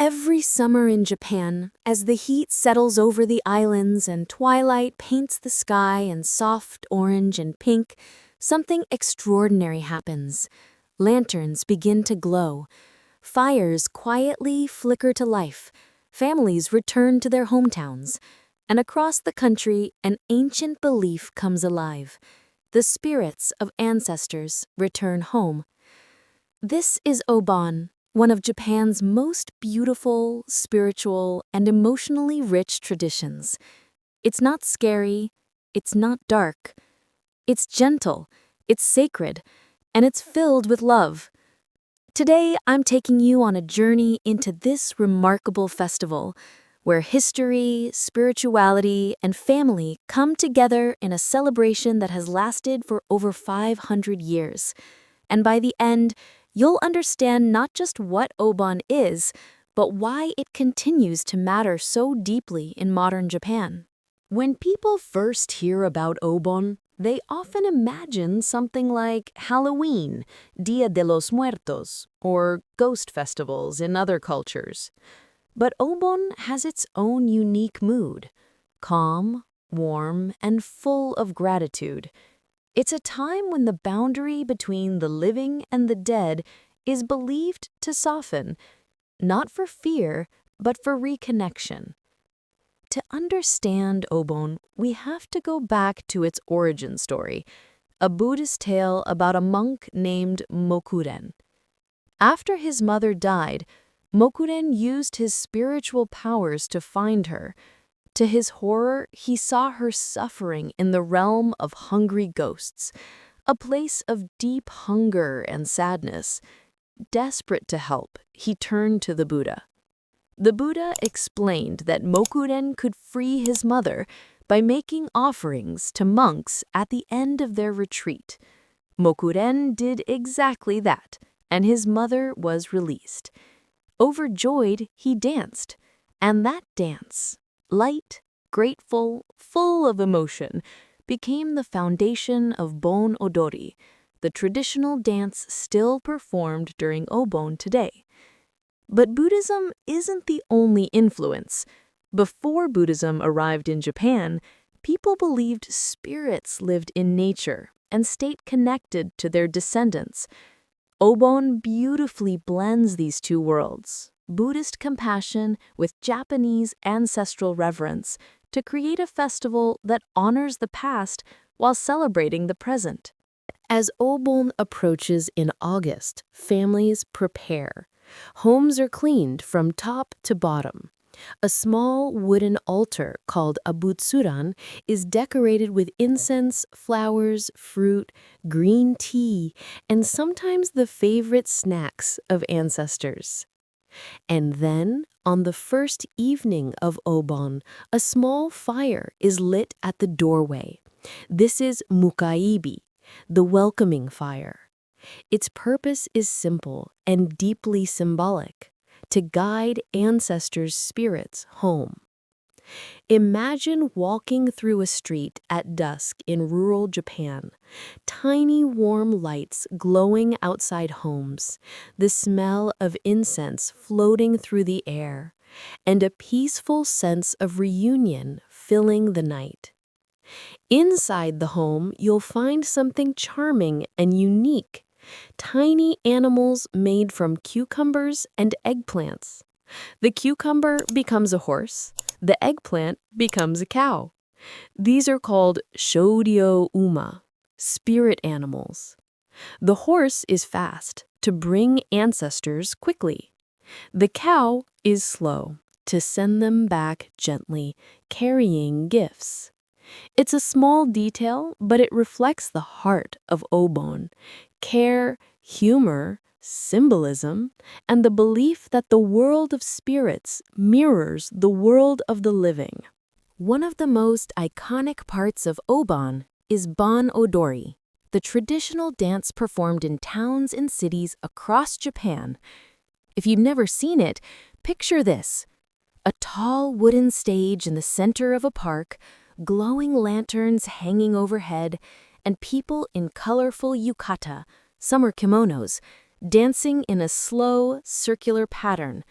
Every summer in Japan, as the heat settles over the islands and twilight paints the sky in soft orange and pink, something extraordinary happens. Lanterns begin to glow. Fires quietly flicker to life. Families return to their hometowns. And across the country, an ancient belief comes alive. The spirits of ancestors return home. This is Obon, one of Japan's most beautiful, spiritual, and emotionally rich traditions. It's not scary, it's not dark. It's gentle, it's sacred, and it's filled with love. Today, I'm taking you on a journey into this remarkable festival, where history, spirituality, and family come together in a celebration that has lasted for over 500 years. And by the end, you'll understand not just what Obon is, but why it continues to matter so deeply in modern Japan. When people first hear about Obon, they often imagine something like Halloween, Dia de los Muertos, or ghost festivals in other cultures. But Obon has its own unique mood, calm, warm, and full of gratitude. It's a time when the boundary between the living and the dead is believed to soften, not for fear, but for reconnection. To understand Obon, we have to go back to its origin story, a Buddhist tale about a monk named Mokuren. After his mother died, Mokuren used his spiritual powers to find her. To his horror, he saw her suffering in the realm of hungry ghosts, a place of deep hunger and sadness. Desperate to help, he turned to the Buddha. The Buddha explained that Mokuren could free his mother by making offerings to monks at the end of their retreat. Mokuren did exactly that, and his mother was released. Overjoyed, he danced, and that dance, light, grateful, full of emotion, became the foundation of Bon Odori, the traditional dance still performed during Obon today. But Buddhism isn't the only influence. Before Buddhism arrived in Japan, people believed spirits lived in nature and stayed connected to their descendants. Obon beautifully blends these two worlds, Buddhist compassion with Japanese ancestral reverence, to create a festival that honors the past while celebrating the present. As Obon approaches in August, families prepare. Homes are cleaned from top to bottom. A small wooden altar called a butsuran is decorated with incense, flowers, fruit, green tea, and sometimes the favorite snacks of ancestors. And then, on the first evening of Obon, a small fire is lit at the doorway. This is mukaibi, the welcoming fire. Its purpose is simple and deeply symbolic: to guide ancestors' spirits home. Imagine walking through a street at dusk in rural Japan, tiny warm lights glowing outside homes, the smell of incense floating through the air, and a peaceful sense of reunion filling the night. Inside the home, you'll find something charming and unique: tiny animals made from cucumbers and eggplants. The cucumber becomes a horse, the eggplant becomes a cow. These are called shouryo uma, spirit animals. The horse is fast, to bring ancestors quickly. The cow is slow, to send them back gently, carrying gifts. It's a small detail, but it reflects the heart of Obon: care, humor, symbolism, and the belief that the world of spirits mirrors the world of the living. One of the most iconic parts of Obon is Bon Odori, the traditional dance performed in towns and cities across Japan. If you've never seen it, picture this: a tall wooden stage in the center of a park, glowing lanterns hanging overhead, and people in colorful yukata, summer kimonos, dancing in a slow, circular pattern.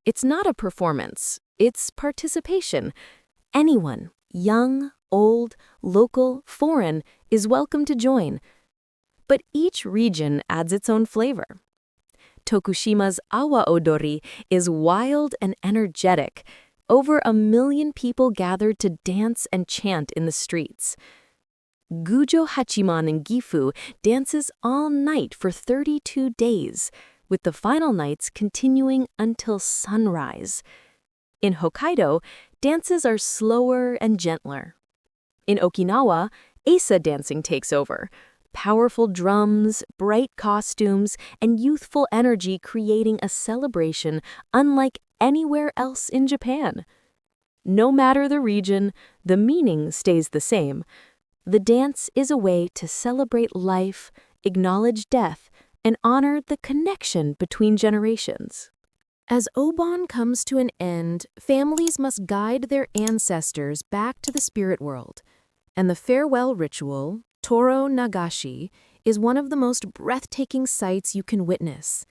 It's not a performance, it's participation. Anyone, young, old, local, foreign, is welcome to join. But each region adds its own flavor. Tokushima's Awa Odori is wild and energetic. Over 1 million people gathered to dance and chant in the streets. Gujo Hachiman in Gifu dances all night for 32 days, with the final nights continuing until sunrise. In Hokkaido, dances are slower and gentler. In Okinawa, Asa dancing takes over. Powerful drums, bright costumes, and youthful energy creating a celebration unlike anywhere else in Japan. No matter the region, the meaning stays the same. The dance is a way to celebrate life, acknowledge death, and honor the connection between generations. As Obon comes to an end, families must guide their ancestors back to the spirit world. And the farewell ritual, Toro Nagashi, is one of the most breathtaking sights you can witness.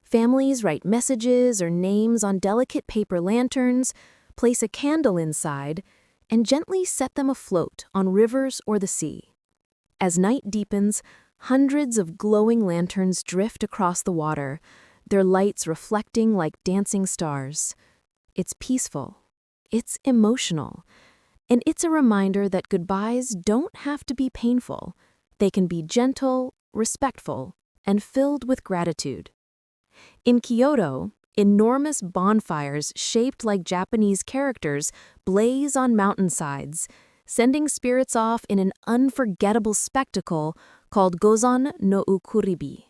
Families write messages or names on delicate paper lanterns, place a candle inside, and gently set them afloat on rivers or the sea. As night deepens, hundreds of glowing lanterns drift across the water, their lights reflecting like dancing stars. It's peaceful. It's emotional. And it's a reminder that goodbyes don't have to be painful. They can be gentle, respectful, and filled with gratitude. In Kyoto, enormous bonfires shaped like Japanese characters blaze on mountainsides, sending spirits off in an unforgettable spectacle called Gozan no Ukuribi.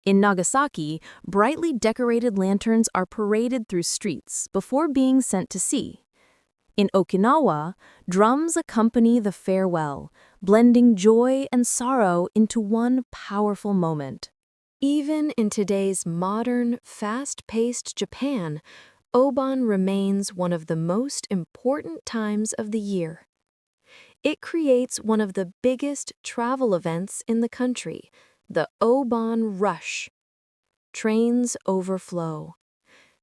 In Nagasaki, brightly decorated lanterns are paraded through streets before being sent to sea. In Okinawa, drums accompany the farewell, blending joy and sorrow into one powerful moment. Even in today's modern, fast-paced Japan, Obon remains one of the most important times of the year. It creates one of the biggest travel events in the country, the Obon Rush. Trains overflow.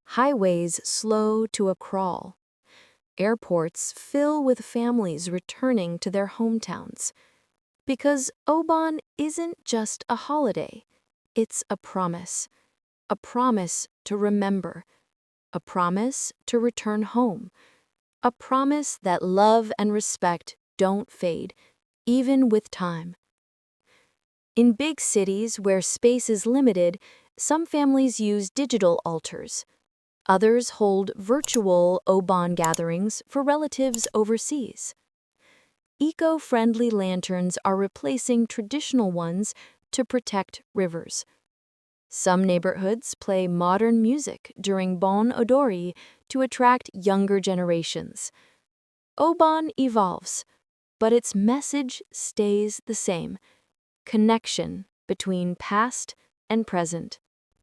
Highways slow to a crawl. Airports fill with families returning to their hometowns. Because Obon isn't just a holiday, it's a promise to remember, a promise to return home, a promise that love and respect don't fade, even with time. In big cities where space is limited, some families use digital altars. Others hold virtual Obon gatherings for relatives overseas. Eco-friendly lanterns are replacing traditional ones to protect rivers. Some neighborhoods play modern music during Bon Odori to attract younger generations. Obon evolves, but its message stays the same: connection between past and present.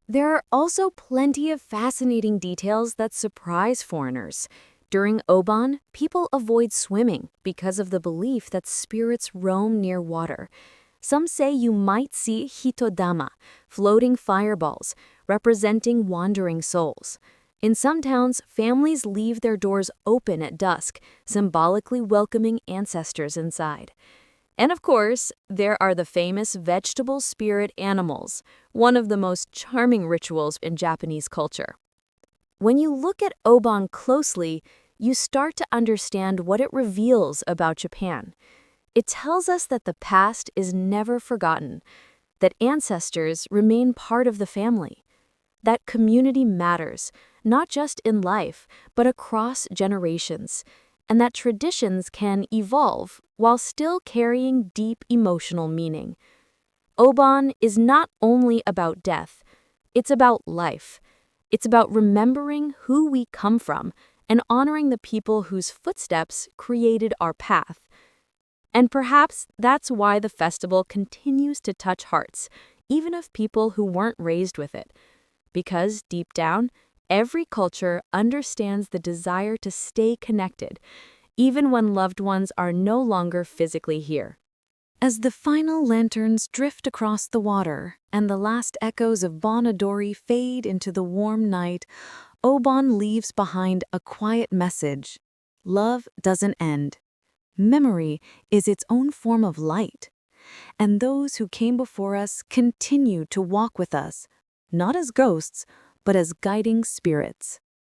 There are also plenty of fascinating details that surprise foreigners. During Obon, people avoid swimming because of the belief that spirits roam near water. Some say you might see hitodama, floating fireballs, representing wandering souls. In some towns, families leave their doors open at dusk, symbolically welcoming ancestors inside. And of course, there are the famous vegetable spirit animals, one of the most charming rituals in Japanese culture. When you look at Obon closely, you start to understand what it reveals about Japan. It tells us that the past is never forgotten, that ancestors remain part of the family, that community matters, not just in life, but across generations, and that traditions can evolve while still carrying deep emotional meaning. Obon is not only about death, it's about life. It's about remembering who we come from and honoring the people whose footsteps created our path. And perhaps that's why the festival continues to touch hearts, even of people who weren't raised with it. Because deep down, every culture understands the desire to stay connected, even when loved ones are no longer physically here. As the final lanterns drift across the water and the last echoes of Bon Odori fade into the warm night, Obon leaves behind a quiet message. Love doesn't end. Memory is its own form of light. And those who came before us continue to walk with us, not as ghosts, but as guiding spirits.